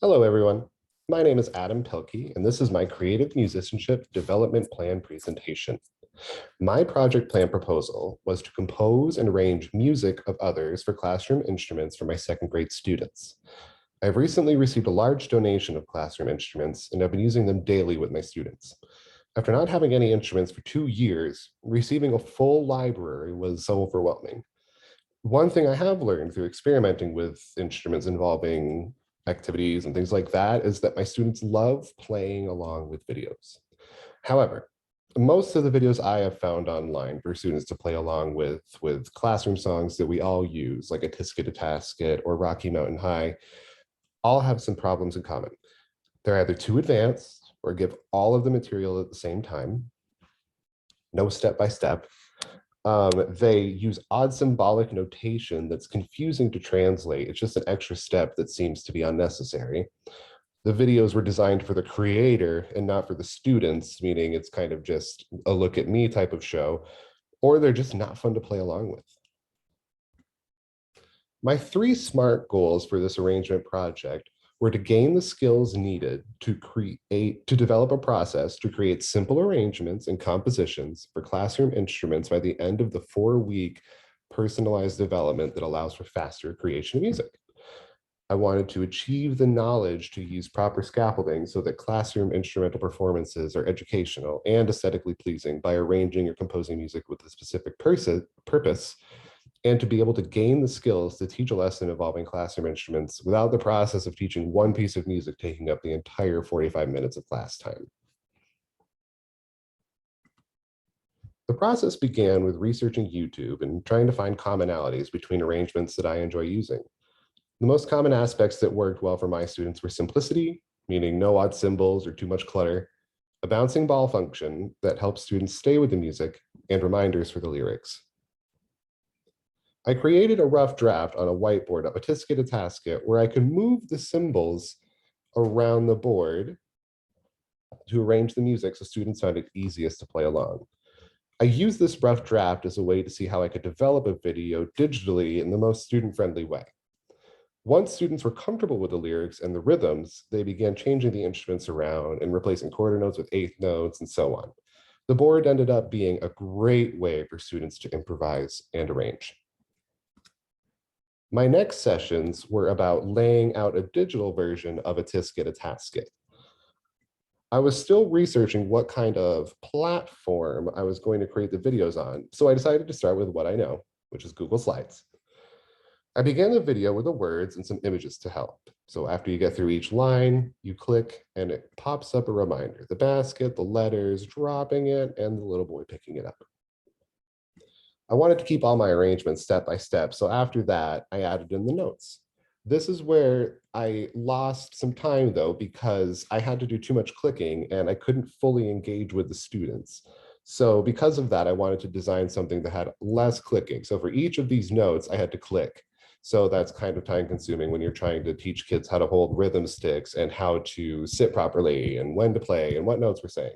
Hello, everyone. My name is Adam Pilkey, and this is my Creative Musicianship Development Plan presentation. My project plan proposal was to compose and arrange music of others for classroom instruments for my second grade students. I've recently received a large donation of classroom instruments, and I've been using them daily with my students. After not having any instruments for 2 years, receiving a full library was so overwhelming. One thing I have learned through experimenting with instruments involving activities and things like that is that my students love playing along with videos. However, most of the videos I have found online for students to play along with classroom songs that we all use, like A Tisket a Tasket or Rocky Mountain High, all have some problems in common. They're either too advanced or give all of the material at the same time, no step by step. They use odd symbolic notation that's confusing to translate. It's just an extra step that seems to be unnecessary. The videos were designed for the creator and not for the students, meaning it's kind of just a look at me type of show, or they're just not fun to play along with. My 3 SMART goals for this arrangement project were to gain the skills needed to develop a process to create simple arrangements and compositions for classroom instruments by the end of the 4-week personalized development that allows for faster creation of music. I wanted to achieve the knowledge to use proper scaffolding so that classroom instrumental performances are educational and aesthetically pleasing by arranging or composing music with a specific purpose, and to be able to gain the skills to teach a lesson involving classroom instruments without the process of teaching one piece of music taking up the entire 45 minutes of class time. The process began with researching YouTube and trying to find commonalities between arrangements that I enjoy using. The most common aspects that worked well for my students were simplicity, meaning no odd symbols or too much clutter, a bouncing ball function that helps students stay with the music, and reminders for the lyrics. I created a rough draft on a whiteboard of A Tisket a Tasket where I could move the symbols around the board to arrange the music so students found it easiest to play along. I used this rough draft as a way to see how I could develop a video digitally in the most student-friendly way. Once students were comfortable with the lyrics and the rhythms, they began changing the instruments around and replacing quarter notes with eighth notes and so on. The board ended up being a great way for students to improvise and arrange. My next sessions were about laying out a digital version of A Tisket a Tasket. I was still researching what kind of platform I was going to create the videos on, so I decided to start with what I know, which is Google Slides. I began the video with the words and some images to help. So after you get through each line, you click and it pops up a reminder, the basket, the letters, dropping it, and the little boy picking it up. I wanted to keep all my arrangements step by step, so after that, I added in the notes. This is where I lost some time though, because I had to do too much clicking and I couldn't fully engage with the students. So because of that, I wanted to design something that had less clicking. So for each of these notes, I had to click. So that's kind of time consuming when you're trying to teach kids how to hold rhythm sticks and how to sit properly and when to play and what notes we're saying.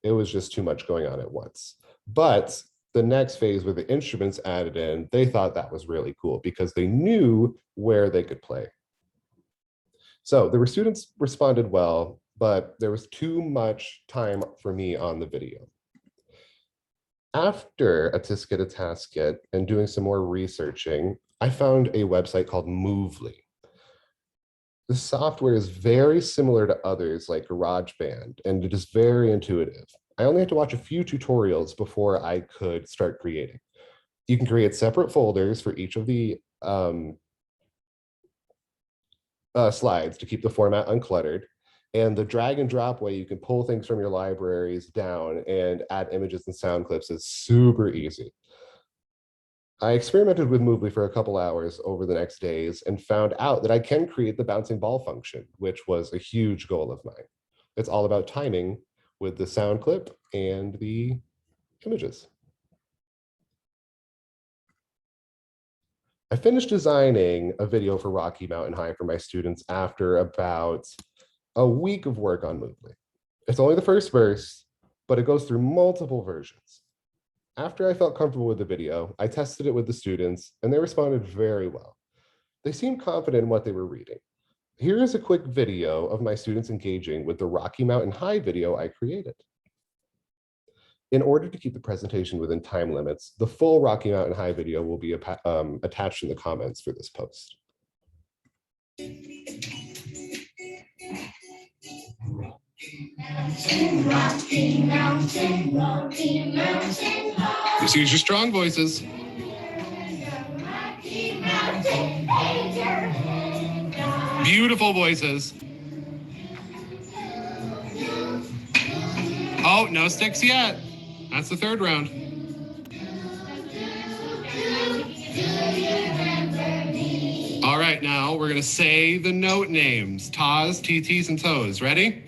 It was just too much going on at once. But the next phase with the instruments added in, they thought that was really cool because they knew where they could play. So the students responded well, but there was too much time for me on the video. After A Tisket a Tasket and doing some more researching, I found a website called Movely. The software is very similar to others like GarageBand, and it is very intuitive. I only had to watch a few tutorials before I could start creating. You can create separate folders for each of the slides to keep the format uncluttered. And the drag and drop way you can pull things from your libraries down and add images and sound clips is super easy. I experimented with Movely for a couple hours over the next days and found out that I can create the bouncing ball function, which was a huge goal of mine. It's all about timing with the sound clip and the images. I finished designing a video for Rocky Mountain High for my students after about a week of work on Movely. It's only the first verse, but it goes through multiple versions. After I felt comfortable with the video, I tested it with the students and they responded very well. They seemed confident in what they were reading. Here is a quick video of my students engaging with the Rocky Mountain High video I created. In order to keep the presentation within time limits, the full Rocky Mountain High video will be attached in the comments for this post. Mountain, Rocky Mountain, Rocky Mountain. Just use your strong voices. Rocky Mountain, beautiful voices. Oh, no sticks yet. That's the third round. All right, now we're gonna say the note names. Ta's, TT's, and To's. Ready?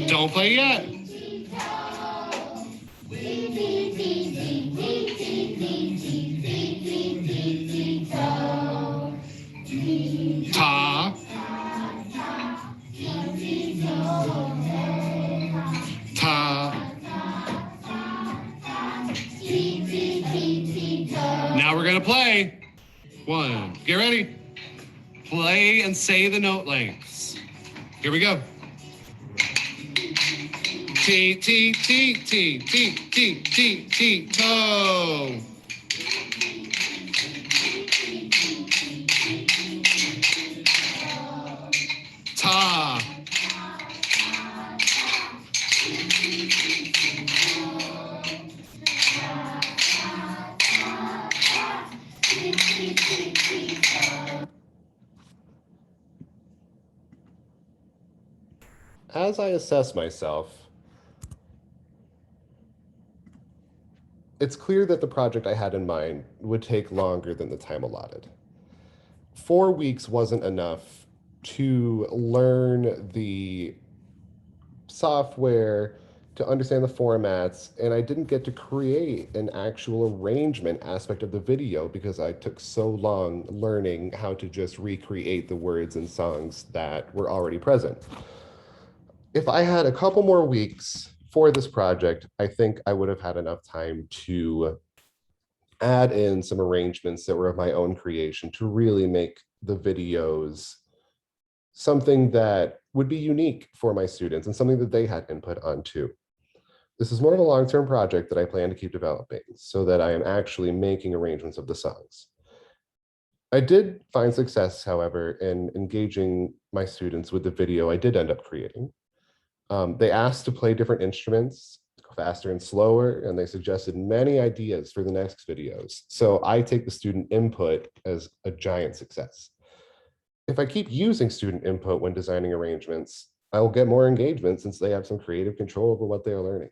Don't play yet. Ta. Ta. Now we're gonna play. One, get ready. Play and say the note lengths. Here we go. T, T, T, T, T, T, T, T, toe. Ta. As I assess myself, it's clear that the project I had in mind would take longer than the time allotted. 4 weeks wasn't enough to learn the software, to understand the formats, and I didn't get to create an actual arrangement aspect of the video because I took so long learning how to just recreate the words and songs that were already present. If I had a couple more weeks for this project, I think I would have had enough time to add in some arrangements that were of my own creation to really make the videos something that would be unique for my students and something that they had input on too. This is more of a long-term project that I plan to keep developing so that I am actually making arrangements of the songs. I did find success, however, in engaging my students with the video I did end up creating. They asked to play different instruments, go faster and slower, and they suggested many ideas for the next videos. So I take the student input as a giant success. If I keep using student input when designing arrangements, I will get more engagement since they have some creative control over what they are learning.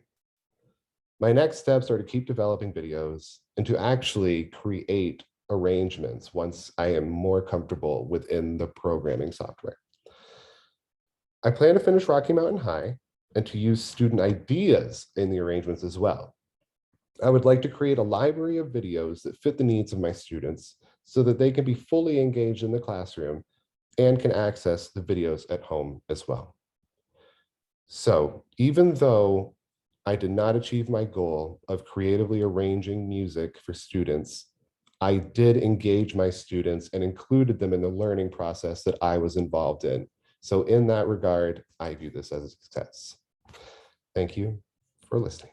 My next steps are to keep developing videos and to actually create arrangements once I am more comfortable within the programming software. I plan to finish Rocky Mountain High and to use student ideas in the arrangements as well. I would like to create a library of videos that fit the needs of my students so that they can be fully engaged in the classroom and can access the videos at home as well. So even though I did not achieve my goal of creatively arranging music for students, I did engage my students and included them in the learning process that I was involved in. So in that regard, I view this as a success. Thank you for listening.